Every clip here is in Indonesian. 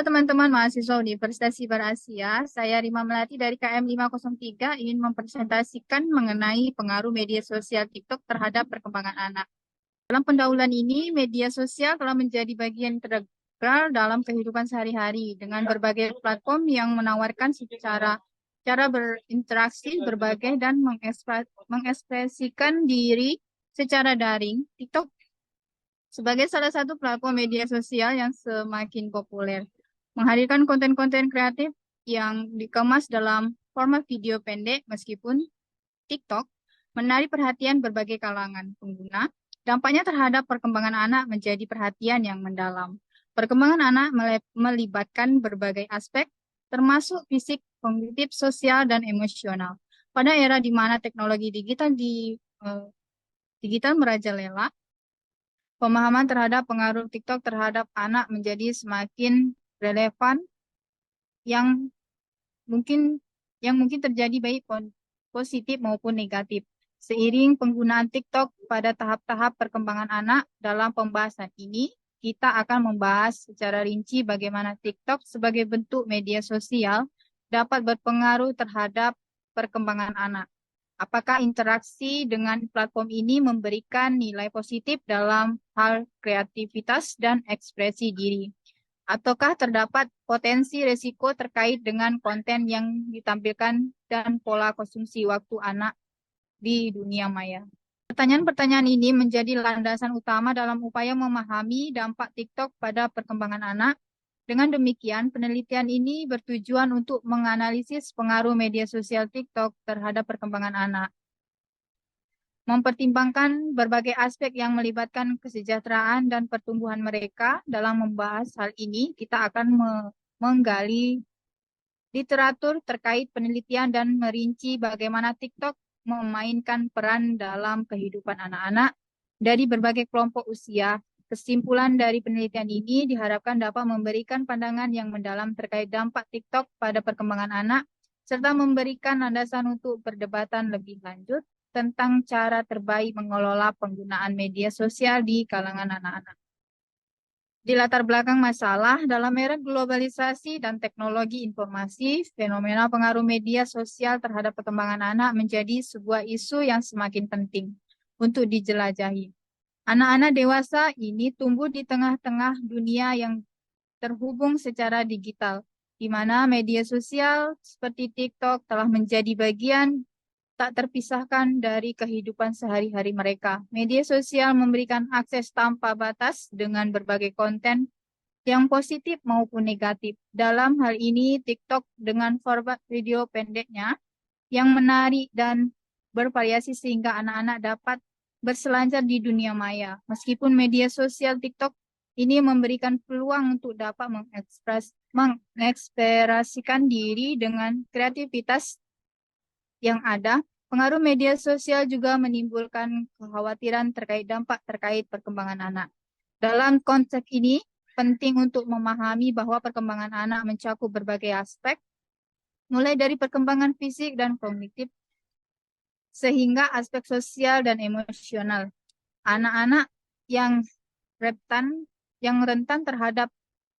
Teman-teman mahasiswa Universitas Sibar Asia, saya Rima Melati dari KM 503 ingin mempresentasikan mengenai pengaruh media sosial TikTok terhadap perkembangan anak. Dalam pendahuluan ini, media sosial telah menjadi bagian integral dalam kehidupan sehari-hari dengan berbagai platform yang menawarkan cara berinteraksi, berbagai dan mengekspresikan diri secara daring. TikTok sebagai salah satu platform media sosial yang semakin populer, menghadirkan konten-konten kreatif yang dikemas dalam format video pendek. Meskipun TikTok menarik perhatian berbagai kalangan pengguna, dampaknya terhadap perkembangan anak menjadi perhatian yang mendalam. Perkembangan anak melibatkan berbagai aspek, termasuk fisik, kognitif, sosial, dan emosional. Pada era di mana teknologi digital merajalela, pemahaman terhadap pengaruh TikTok terhadap anak menjadi semakin relevan yang mungkin terjadi baik positif maupun negatif. Seiring penggunaan TikTok pada tahap-tahap perkembangan anak, dalam pembahasan ini kita akan membahas secara rinci bagaimana TikTok sebagai bentuk media sosial dapat berpengaruh terhadap perkembangan anak. Apakah interaksi dengan platform ini memberikan nilai positif dalam hal kreativitas dan ekspresi diri? Ataukah terdapat potensi risiko terkait dengan konten yang ditampilkan dan pola konsumsi waktu anak di dunia maya? Pertanyaan-pertanyaan ini menjadi landasan utama dalam upaya memahami dampak TikTok pada perkembangan anak. Dengan demikian, penelitian ini bertujuan untuk menganalisis pengaruh media sosial TikTok terhadap perkembangan anak, mempertimbangkan berbagai aspek yang melibatkan kesejahteraan dan pertumbuhan mereka. Dalam membahas hal ini, kita akan menggali literatur terkait penelitian dan merinci bagaimana TikTok memainkan peran dalam kehidupan anak-anak dari berbagai kelompok usia. Kesimpulan dari penelitian ini diharapkan dapat memberikan pandangan yang mendalam terkait dampak TikTok pada perkembangan anak, serta memberikan landasan untuk perdebatan lebih lanjut tentang cara terbaik mengelola penggunaan media sosial di kalangan anak-anak. Di latar belakang masalah, dalam era globalisasi dan teknologi informasi, fenomena pengaruh media sosial terhadap perkembangan anak menjadi sebuah isu yang semakin penting untuk dijelajahi. Anak-anak dewasa ini tumbuh di tengah-tengah dunia yang terhubung secara digital, di mana media sosial seperti TikTok telah menjadi bagian tak terpisahkan dari kehidupan sehari-hari mereka. Media sosial memberikan akses tanpa batas dengan berbagai konten yang positif maupun negatif. Dalam hal ini, TikTok dengan format video pendeknya yang menarik dan bervariasi sehingga anak-anak dapat berselancar di dunia maya. Meskipun media sosial TikTok ini memberikan peluang untuk dapat mengekspresikan diri dengan kreativitas yang ada, pengaruh media sosial juga menimbulkan kekhawatiran terkait dampak terkait perkembangan anak. Dalam konteks ini, penting untuk memahami bahwa perkembangan anak mencakup berbagai aspek, mulai dari perkembangan fisik dan kognitif, sehingga aspek sosial dan emosional. Anak-anak yang rentan terhadap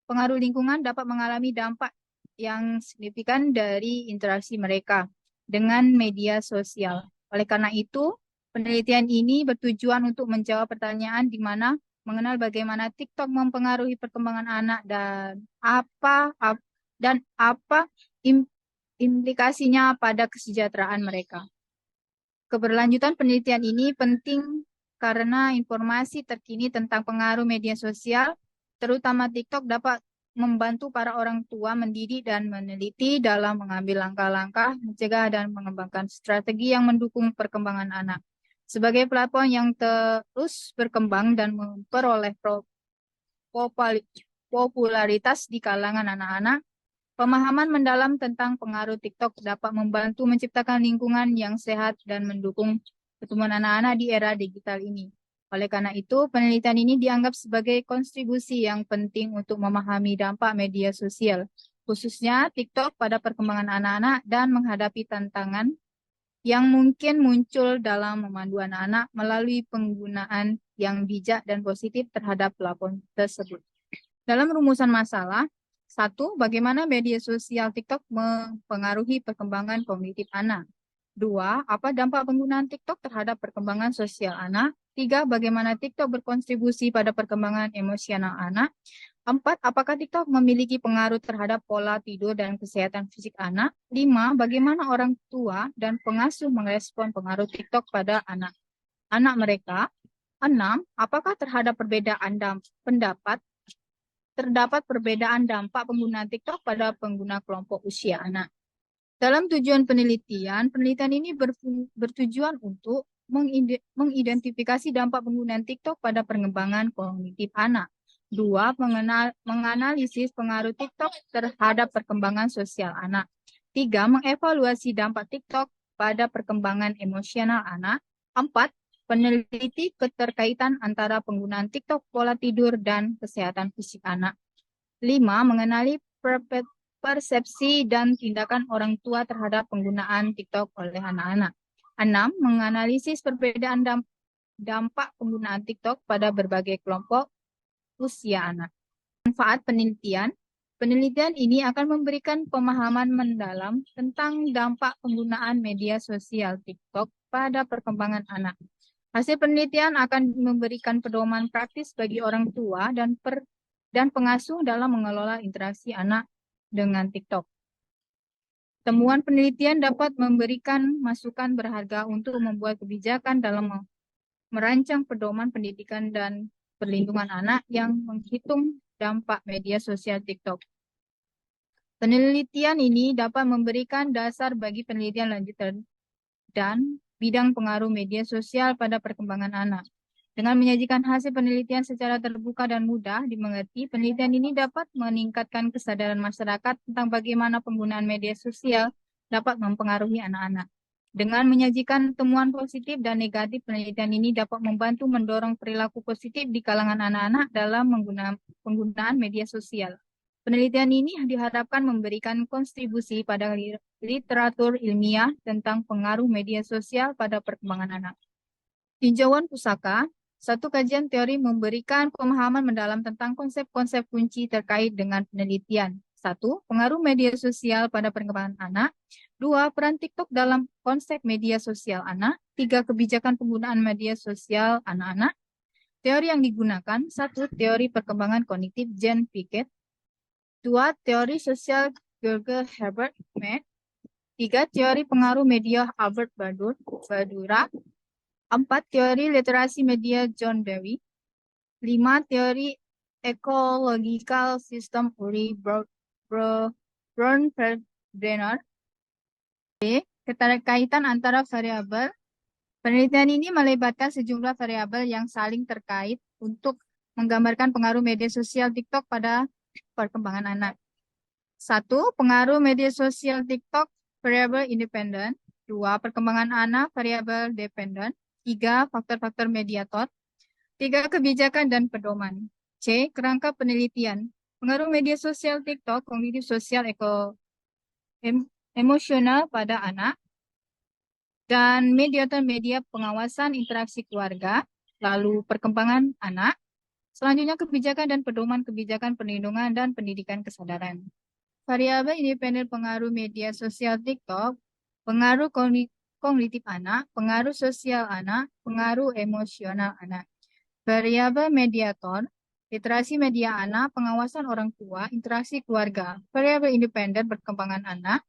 pengaruh lingkungan dapat mengalami dampak yang signifikan dari interaksi mereka dengan media sosial. Oleh karena itu, penelitian ini bertujuan untuk menjawab pertanyaan di mana mengenal bagaimana TikTok mempengaruhi perkembangan anak dan apa implikasinya pada kesejahteraan mereka. Keberlanjutan penelitian ini penting karena informasi terkini tentang pengaruh media sosial, terutama TikTok, dapat membantu para orang tua mendidik dan meneliti dalam mengambil langkah-langkah mencegah dan mengembangkan strategi yang mendukung perkembangan anak. Sebagai platform yang terus berkembang dan memperoleh popularitas di kalangan anak-anak, pemahaman mendalam tentang pengaruh TikTok dapat membantu menciptakan lingkungan yang sehat dan mendukung pertumbuhan anak-anak di era digital ini. Oleh karena itu, penelitian ini dianggap sebagai kontribusi yang penting untuk memahami dampak media sosial, khususnya TikTok pada perkembangan anak-anak dan menghadapi tantangan yang mungkin muncul dalam memandu anak-anak melalui penggunaan yang bijak dan positif terhadap platform tersebut. Dalam rumusan masalah, Satu, bagaimana media sosial TikTok mempengaruhi perkembangan kognitif anak. Dua, apa dampak penggunaan TikTok terhadap perkembangan sosial anak? Tiga, bagaimana TikTok berkontribusi pada perkembangan emosional anak? Empat, apakah TikTok memiliki pengaruh terhadap pola tidur dan kesehatan fisik anak? Lima, bagaimana orang tua dan pengasuh merespon pengaruh TikTok pada anak mereka? Enam, apakah terdapat perbedaan dampak penggunaan TikTok pada pengguna kelompok usia anak? Dalam tujuan penelitian ini bertujuan untuk mengidentifikasi dampak penggunaan TikTok pada pengembangan kognitif anak. Dua, menganalisis pengaruh TikTok terhadap perkembangan sosial anak. Tiga, mengevaluasi dampak TikTok pada perkembangan emosional anak. Empat, peneliti keterkaitan antara penggunaan TikTok, pola tidur, dan kesehatan fisik anak. Lima, mengenali persepsi dan tindakan orang tua terhadap penggunaan TikTok oleh anak-anak. Enam, menganalisis perbedaan dampak penggunaan TikTok pada berbagai kelompok usia anak. Manfaat penelitian. Penelitian ini akan memberikan pemahaman mendalam tentang dampak penggunaan media sosial TikTok pada perkembangan anak. Hasil penelitian akan memberikan pedoman praktis bagi orang tua dan pengasuh dalam mengelola interaksi anak dengan TikTok. Temuan penelitian dapat memberikan masukan berharga untuk membuat kebijakan dalam merancang pedoman pendidikan dan perlindungan anak yang menghitung dampak media sosial TikTok. Penelitian ini dapat memberikan dasar bagi penelitian lanjutan dan bidang pengaruh media sosial pada perkembangan anak. Dengan menyajikan hasil penelitian secara terbuka dan mudah dimengerti, penelitian ini dapat meningkatkan kesadaran masyarakat tentang bagaimana penggunaan media sosial dapat mempengaruhi anak-anak. Dengan menyajikan temuan positif dan negatif, penelitian ini dapat membantu mendorong perilaku positif di kalangan anak-anak dalam penggunaan media sosial. Penelitian ini diharapkan memberikan kontribusi pada literatur ilmiah tentang pengaruh media sosial pada perkembangan anak. Tinjauan pusaka, satu kajian teori memberikan pemahaman mendalam tentang konsep-konsep kunci terkait dengan penelitian. Satu, pengaruh media sosial pada perkembangan anak. Dua, peran TikTok dalam konsep media sosial anak. Tiga, kebijakan penggunaan media sosial anak-anak. Teori yang digunakan, satu, teori perkembangan kognitif Jean Piaget. Dua, teori sosial George Herbert Mead. Tiga, teori pengaruh media Albert Bandura. Empat, teori literasi media John Dewey. Lima, teori ecological system Uri Bronfeld-Brenner. Keterkaitan antara variabel. Penelitian ini melibatkan sejumlah variabel yang saling terkait untuk menggambarkan pengaruh media sosial TikTok pada perkembangan anak. Satu, pengaruh media sosial TikTok, variabel independen. Dua, perkembangan anak, variabel dependen. Tiga, faktor-faktor mediator. Tiga, kebijakan dan pedoman. C, kerangka penelitian. Pengaruh media sosial TikTok, kognitif sosial emosional pada anak. Dan mediator media pengawasan interaksi keluarga. Lalu perkembangan anak. Selanjutnya kebijakan dan pedoman kebijakan perlindungan dan pendidikan kesadaran. Variabel independen pengaruh media sosial TikTok, pengaruh kognitif anak, pengaruh sosial anak, pengaruh emosional anak. Variabel mediator, literasi media anak, pengawasan orang tua, interaksi keluarga. Variabel independen perkembangan anak,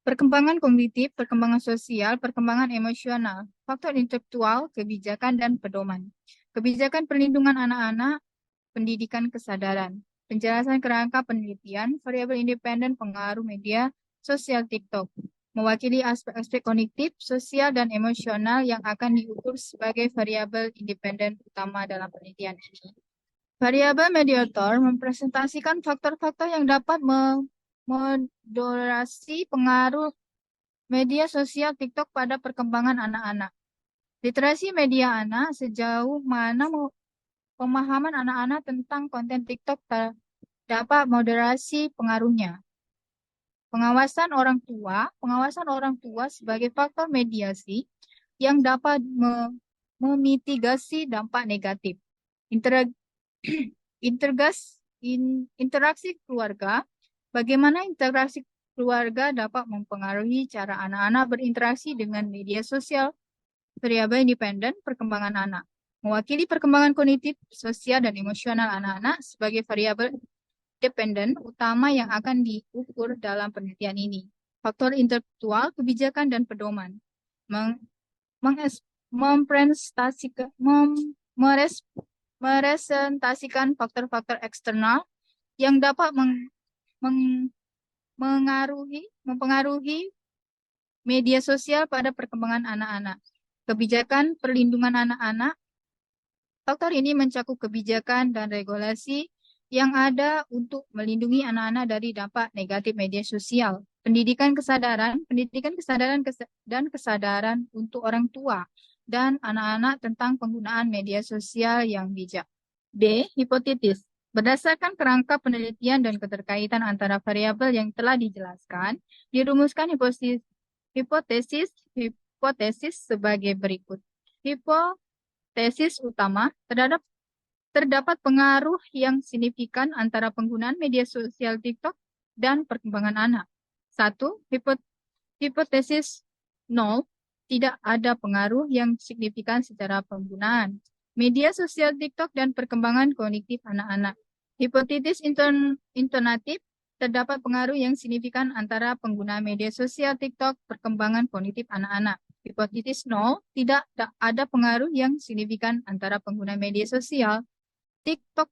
perkembangan kognitif, perkembangan sosial, perkembangan emosional, faktor intelektual, kebijakan dan pedoman. Kebijakan perlindungan anak-anak, pendidikan kesadaran. Penjelasan kerangka penelitian, variabel independen pengaruh media sosial TikTok, mewakili aspek-aspek kognitif, sosial, dan emosional yang akan diukur sebagai variabel independen utama dalam penelitian ini. Variabel mediator mempresentasikan faktor-faktor yang dapat moderasi pengaruh media sosial TikTok pada perkembangan anak-anak. Literasi media anak, sejauh mana pemahaman anak-anak tentang konten TikTok dapat moderasi pengaruhnya. Pengawasan orang tua sebagai faktor mediasi yang dapat memitigasi dampak negatif. interaksi keluarga. Bagaimana interaksi keluarga dapat mempengaruhi cara anak-anak berinteraksi dengan media sosial. Variabel independen perkembangan anak. Mewakili perkembangan kognitif, sosial, dan emosional anak-anak sebagai variabel dependen utama yang akan diukur dalam penelitian ini. Faktor intelektual, kebijakan, dan pedoman. Meresentasikan faktor-faktor eksternal yang dapat mempengaruhi media sosial pada perkembangan anak-anak. Kebijakan perlindungan anak-anak. Faktor ini mencakup kebijakan dan regulasi yang ada untuk melindungi anak-anak dari dampak negatif media sosial. Pendidikan kesadaran dan kesadaran untuk orang tua dan anak-anak tentang penggunaan media sosial yang bijak. B. Hipotetis. Berdasarkan kerangka penelitian dan keterkaitan antara variabel yang telah dijelaskan, dirumuskan hipotesis sebagai berikut. Hipotesis utama, terdapat pengaruh yang signifikan antara penggunaan media sosial TikTok dan perkembangan anak. 1. Hipotesis 0, tidak ada pengaruh yang signifikan secara penggunaan media sosial TikTok dan perkembangan kognitif anak-anak. Hipotesis alternatif, terdapat pengaruh yang signifikan antara penggunaan media sosial TikTok, perkembangan kognitif anak-anak. Hipotesis 0, tidak ada pengaruh yang signifikan antara pengguna media sosial TikTok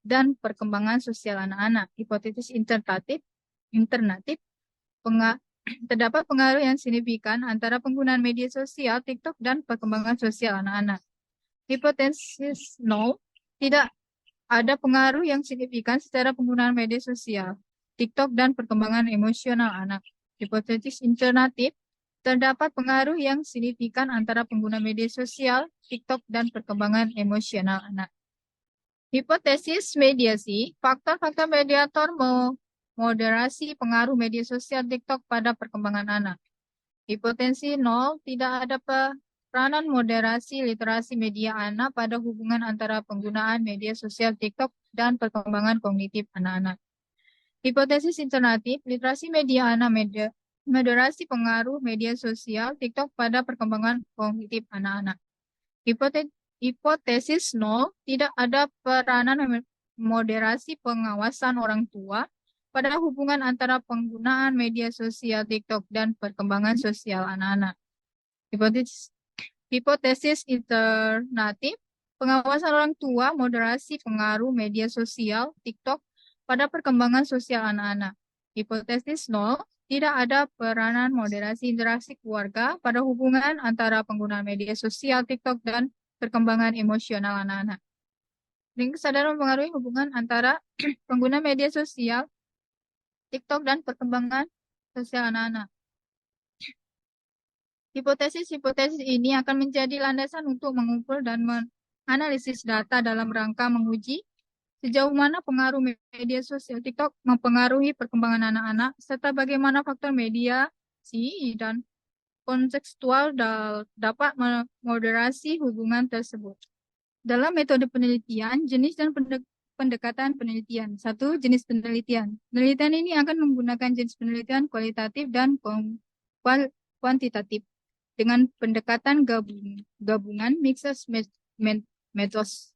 dan perkembangan sosial anak-anak. Hipotesis alternatif, terdapat pengaruh yang signifikan antara penggunaan media sosial TikTok dan perkembangan sosial anak-anak. Hipotesis 0, tidak ada pengaruh yang signifikan secara penggunaan media sosial TikTok dan perkembangan emosional anak. Hipotesis alternatif, terdapat pengaruh yang signifikan antara pengguna media sosial TikTok dan perkembangan emosional anak. Hipotesis mediasi, faktor-faktor mediator moderasi pengaruh media sosial TikTok pada perkembangan anak. Hipotesis 0, tidak ada peranan moderasi literasi media anak pada hubungan antara penggunaan media sosial TikTok dan perkembangan kognitif anak-anak. Hipotesis alternatif, literasi media anak moderasi pengaruh media sosial TikTok pada perkembangan kognitif anak-anak. Hipotesis 0, tidak ada peranan moderasi pengawasan orang tua pada hubungan antara penggunaan media sosial TikTok dan perkembangan sosial anak-anak. Hipotesis alternatif, pengawasan orang tua moderasi pengaruh media sosial TikTok pada perkembangan sosial anak-anak. Hipotesis 0, tidak ada peranan moderasi interaksi keluarga pada hubungan antara penggunaan media sosial TikTok dan perkembangan emosional anak-anak. Dan kesadaran mempengaruhi hubungan antara pengguna media sosial TikTok dan perkembangan sosial anak-anak. Hipotesis-hipotesis ini akan menjadi landasan untuk mengumpul dan menganalisis data dalam rangka menguji sejauh mana pengaruh media sosial TikTok mempengaruhi perkembangan anak-anak, serta bagaimana faktor mediasi dan kontekstual dapat memoderasi hubungan tersebut. Dalam metode penelitian, jenis dan pendekatan penelitian. 1. Jenis penelitian. Penelitian ini akan menggunakan jenis penelitian kualitatif dan kuantitatif dengan pendekatan gabungan mixed methods.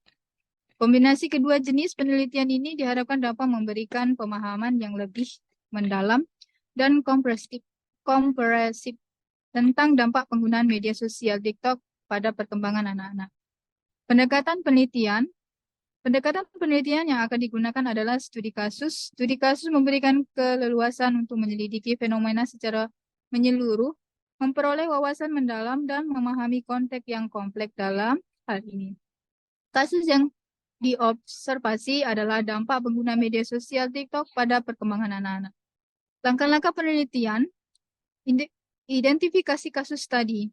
Kombinasi kedua jenis penelitian ini diharapkan dapat memberikan pemahaman yang lebih mendalam dan komprehensif tentang dampak penggunaan media sosial TikTok pada perkembangan anak-anak. Pendekatan penelitian yang akan digunakan adalah studi kasus. Studi kasus memberikan keleluasan untuk menyelidiki fenomena secara menyeluruh, memperoleh wawasan mendalam, dan memahami konteks yang kompleks dalam hal ini. Kasus yang diobservasi adalah dampak pengguna media sosial TikTok pada perkembangan anak-anak. Langkah-langkah penelitian, identifikasi kasus studi.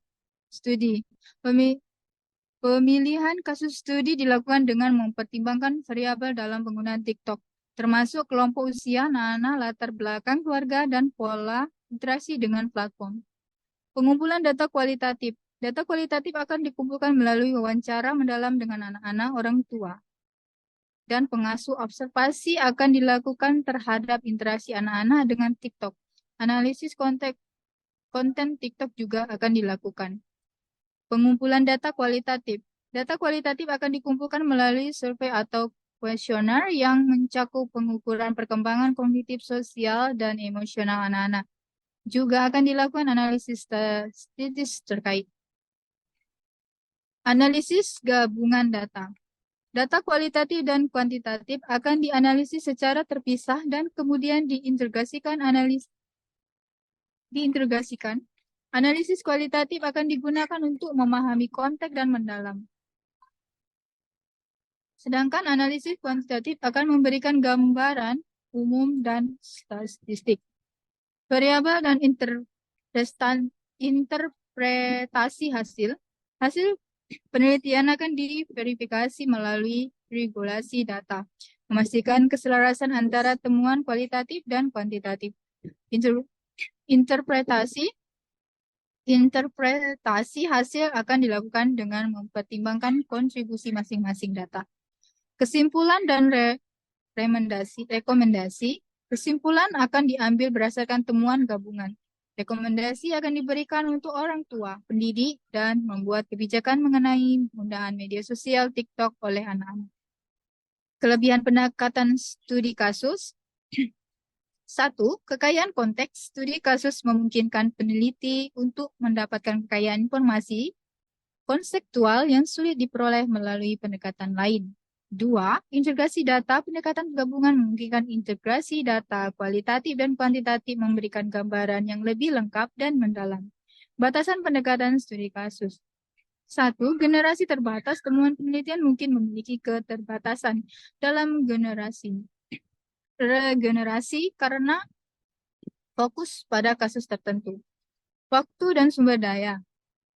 Pemilihan kasus studi dilakukan dengan mempertimbangkan variabel dalam penggunaan TikTok, termasuk kelompok usia anak-anak, latar belakang keluarga, dan pola interaksi dengan platform. Pengumpulan data kualitatif. Data kualitatif akan dikumpulkan melalui wawancara mendalam dengan anak-anak, orang tua, dan pengasuh observasi akan dilakukan terhadap interaksi anak-anak dengan TikTok. Analisis konten TikTok juga akan dilakukan. Pengumpulan data kualitatif. Data kualitatif akan dikumpulkan melalui survei atau kuesioner yang mencakup pengukuran perkembangan kognitif sosial dan emosional anak-anak. Juga akan dilakukan analisis statistik terkait. Analisis gabungan data. Data kualitatif dan kuantitatif akan dianalisis secara terpisah dan kemudian diintegrasikan. Analisis kualitatif akan digunakan untuk memahami konteks dan mendalam. Sedangkan analisis kuantitatif akan memberikan gambaran umum dan statistik. Variabel dan interpretasi hasil. Hasil penelitian akan diverifikasi melalui regulasi data, memastikan keselarasan antara temuan kualitatif dan kuantitatif. Interpretasi hasil akan dilakukan dengan mempertimbangkan kontribusi masing-masing data. Kesimpulan dan rekomendasi. Kesimpulan akan diambil berdasarkan temuan gabungan. Rekomendasi akan diberikan untuk orang tua, pendidik, dan membuat kebijakan mengenai penggunaan media sosial TikTok oleh anak-anak. Kelebihan pendekatan studi kasus. 1. Kekayaan konteks. Studi kasus memungkinkan peneliti untuk mendapatkan kekayaan informasi konseptual yang sulit diperoleh melalui pendekatan lain. 2. Integrasi data. Pendekatan gabungan memungkinkan integrasi data kualitatif dan kuantitatif memberikan gambaran yang lebih lengkap dan mendalam. Batasan pendekatan studi kasus. 1. Generasi terbatas. Temuan penelitian mungkin memiliki keterbatasan dalam regenerasi karena fokus pada kasus tertentu. Waktu dan sumber daya.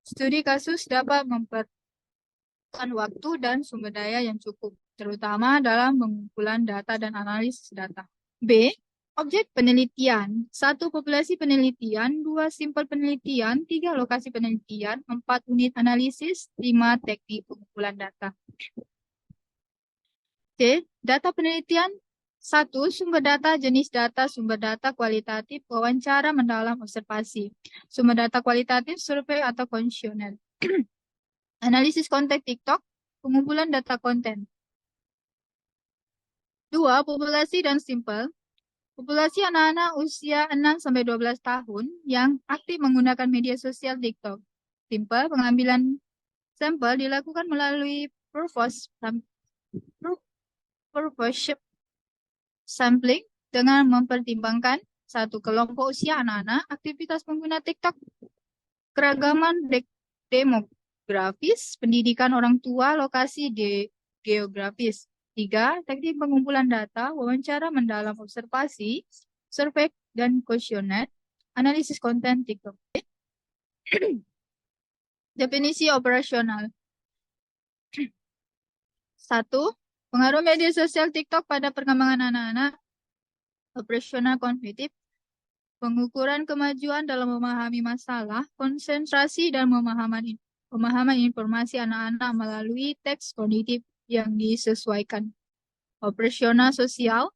Studi kasus dapat memperlukan waktu dan sumber daya yang cukup, terutama dalam pengumpulan data dan analisis data. B. Objek penelitian. 1. Populasi penelitian. 2. Simpel penelitian. 3. Lokasi penelitian. 4. Unit analisis. 5. Teknik pengumpulan data. C. Data penelitian. 1. Sumber data, jenis data, sumber data kualitatif, wawancara mendalam observasi. Sumber data kualitatif, survei atau kuesioner. Analisis konteks TikTok, pengumpulan data konten. 2. Populasi dan simpel. Populasi anak-anak usia 6-12 tahun yang aktif menggunakan media sosial TikTok. Simpel, pengambilan sampel dilakukan melalui purpose sampling dengan mempertimbangkan 1. Kelompok usia anak-anak, aktivitas pengguna TikTok, keragaman demografis, pendidikan orang tua, lokasi geografis. 3. Teknik pengumpulan data, wawancara mendalam observasi, survei dan kuesioner, analisis konten TikTok. Definisi operasional. 1. Pengaruh media sosial TikTok pada perkembangan anak-anak. Operasional kognitif. Pengukuran kemajuan dalam memahami masalah, konsentrasi dan pemahaman informasi anak-anak melalui teks kognitif yang disesuaikan. Operasional sosial.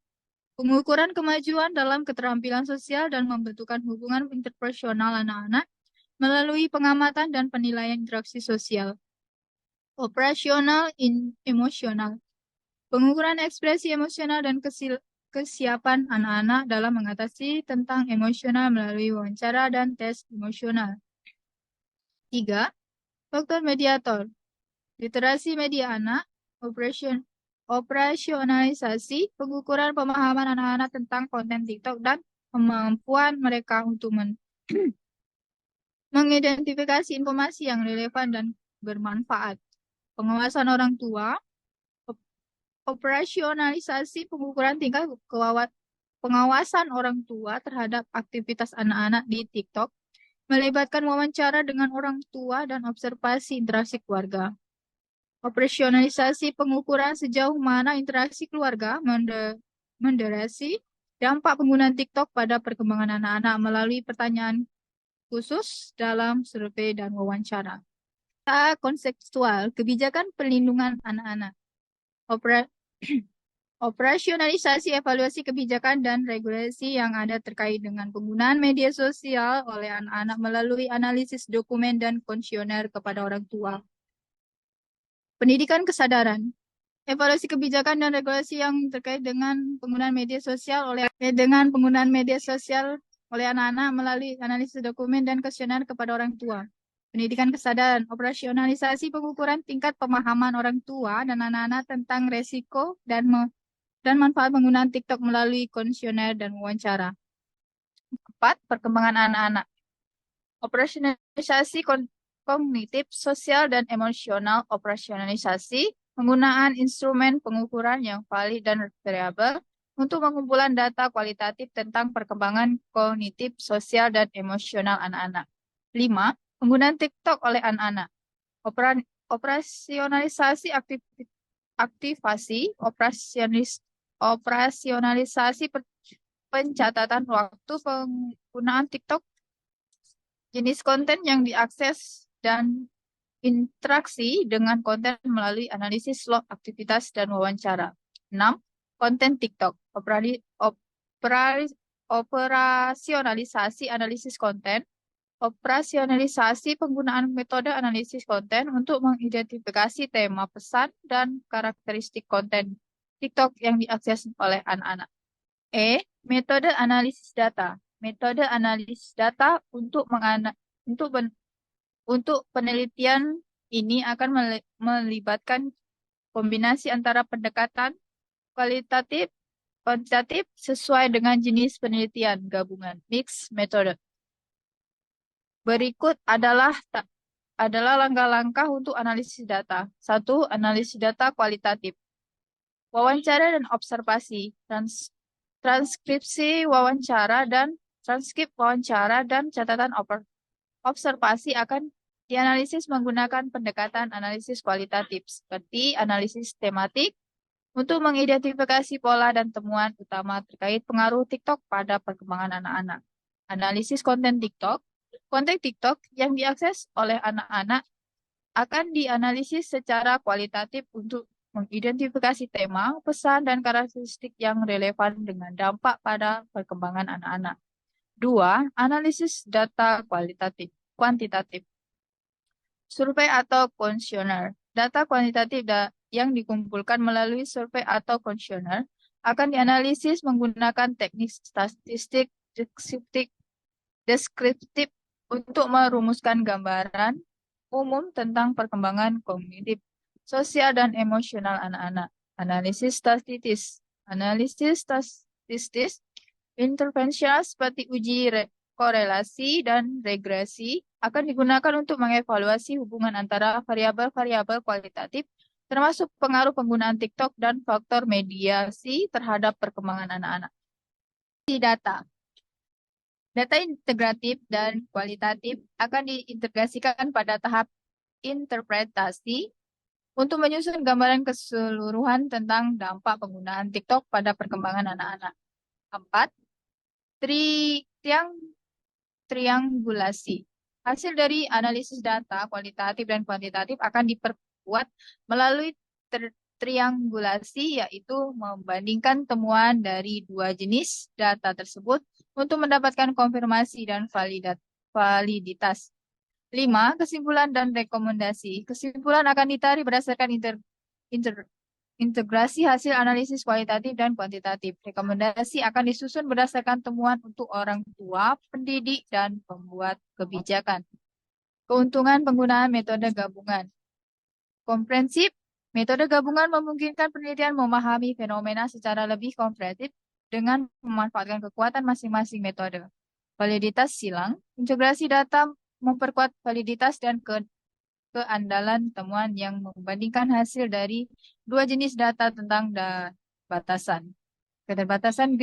Pengukuran kemajuan dalam keterampilan sosial dan membentukkan hubungan interpersonal anak-anak melalui pengamatan dan penilaian interaksi sosial. Operasional emosional. Pengukuran ekspresi emosional dan kesiapan anak-anak dalam mengatasi tentang emosional melalui wawancara dan tes emosional. 3. Faktor mediator. Literasi media anak, operasionalisasi, pengukuran pemahaman anak-anak tentang konten TikTok dan kemampuan mereka untuk mengidentifikasi informasi yang relevan dan bermanfaat. Pengawasan orang tua, operasionalisasi pengukuran tingkat pengawasan orang tua terhadap aktivitas anak-anak di TikTok, melibatkan wawancara dengan orang tua dan observasi interaksi keluarga. Operasionalisasi pengukuran sejauh mana interaksi keluarga menderasi dampak penggunaan TikTok pada perkembangan anak-anak melalui pertanyaan khusus dalam survei dan wawancara. Konseptual, kebijakan perlindungan anak-anak. Operasionalisasi evaluasi kebijakan dan regulasi yang ada terkait dengan penggunaan media sosial oleh anak-anak melalui analisis dokumen dan kuesioner kepada orang tua. Pendidikan kesadaran. Evaluasi kebijakan dan regulasi yang terkait dengan penggunaan media sosial oleh anak-anak melalui analisis dokumen dan kuesioner kepada orang tua. Pendidikan kesadaran, operasionalisasi pengukuran tingkat pemahaman orang tua dan anak-anak tentang resiko dan manfaat penggunaan TikTok melalui kuesioner dan wawancara. 4. Perkembangan anak-anak. Operasionalisasi kognitif, sosial, dan emosional. Operasionalisasi penggunaan instrumen pengukuran yang valid dan variabel untuk pengumpulan data kualitatif tentang perkembangan kognitif, sosial, dan emosional anak-anak. 5. Penggunaan TikTok oleh anak-anak. Operasionalisasi operasionalisasi pencatatan waktu penggunaan TikTok, jenis konten yang diakses, dan interaksi dengan konten melalui analisis log aktivitas dan wawancara. 6. Konten TikTok. Operasionalisasi analisis konten. Operasionalisasi penggunaan metode analisis konten untuk mengidentifikasi tema pesan dan karakteristik konten TikTok yang diakses oleh anak-anak. Metode analisis data. Metode analisis data untuk penelitian ini akan melibatkan kombinasi antara pendekatan kualitatif, kuantitatif sesuai dengan jenis penelitian gabungan, mixed method. Berikut adalah langkah-langkah untuk analisis data. 1. Analisis data kualitatif. Wawancara dan observasi. Transkrip wawancara dan catatan observasi akan dianalisis menggunakan pendekatan analisis kualitatif seperti analisis tematik untuk mengidentifikasi pola dan temuan utama terkait pengaruh TikTok pada perkembangan anak-anak. Analisis konten TikTok. Konten TikTok yang diakses oleh anak-anak akan dianalisis secara kualitatif untuk mengidentifikasi tema, pesan, dan karakteristik yang relevan dengan dampak pada perkembangan anak-anak. 2. Analisis data kuantitatif. Survei atau kuesioner. Data kuantitatif yang dikumpulkan melalui survei atau kuesioner akan dianalisis menggunakan teknik statistik deskriptif untuk merumuskan gambaran umum tentang perkembangan kognitif, sosial, dan emosional anak-anak. Analisis statistis. Intervensional seperti uji korelasi dan regresi akan digunakan untuk mengevaluasi hubungan antara variabel-variabel kualitatif termasuk pengaruh penggunaan TikTok dan faktor mediasi terhadap perkembangan anak-anak. Data. Data integratif dan kualitatif akan diintegrasikan pada tahap interpretasi untuk menyusun gambaran keseluruhan tentang dampak penggunaan TikTok pada perkembangan anak-anak. 4. Triangulasi. Hasil dari analisis data kualitatif dan kuantitatif akan diperkuat melalui triangulasi, yaitu membandingkan temuan dari dua jenis data tersebut untuk mendapatkan konfirmasi dan validitas. 5. Kesimpulan dan rekomendasi. Kesimpulan akan ditarik berdasarkan integrasi hasil analisis kualitatif dan kuantitatif. Rekomendasi akan disusun berdasarkan temuan untuk orang tua, pendidik, dan pembuat kebijakan. Keuntungan penggunaan metode gabungan. Komprehensif. Metode gabungan memungkinkan penelitian memahami fenomena secara lebih komprehensif dengan memanfaatkan kekuatan masing-masing metode. Validitas silang. Integrasi data memperkuat validitas dan keandalan temuan yang membandingkan hasil dari dua jenis data tentang batasan. Keterbatasan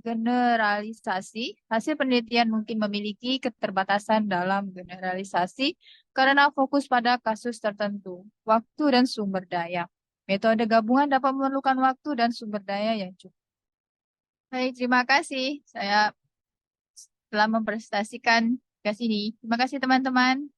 generalisasi. Hasil penelitian mungkin memiliki keterbatasan dalam generalisasi karena fokus pada kasus tertentu, waktu dan sumber daya. Metode gabungan dapat memerlukan waktu dan sumber daya yang cukup. Baik, terima kasih. Saya telah mempresentasikan tugas ini. Terima kasih teman-teman.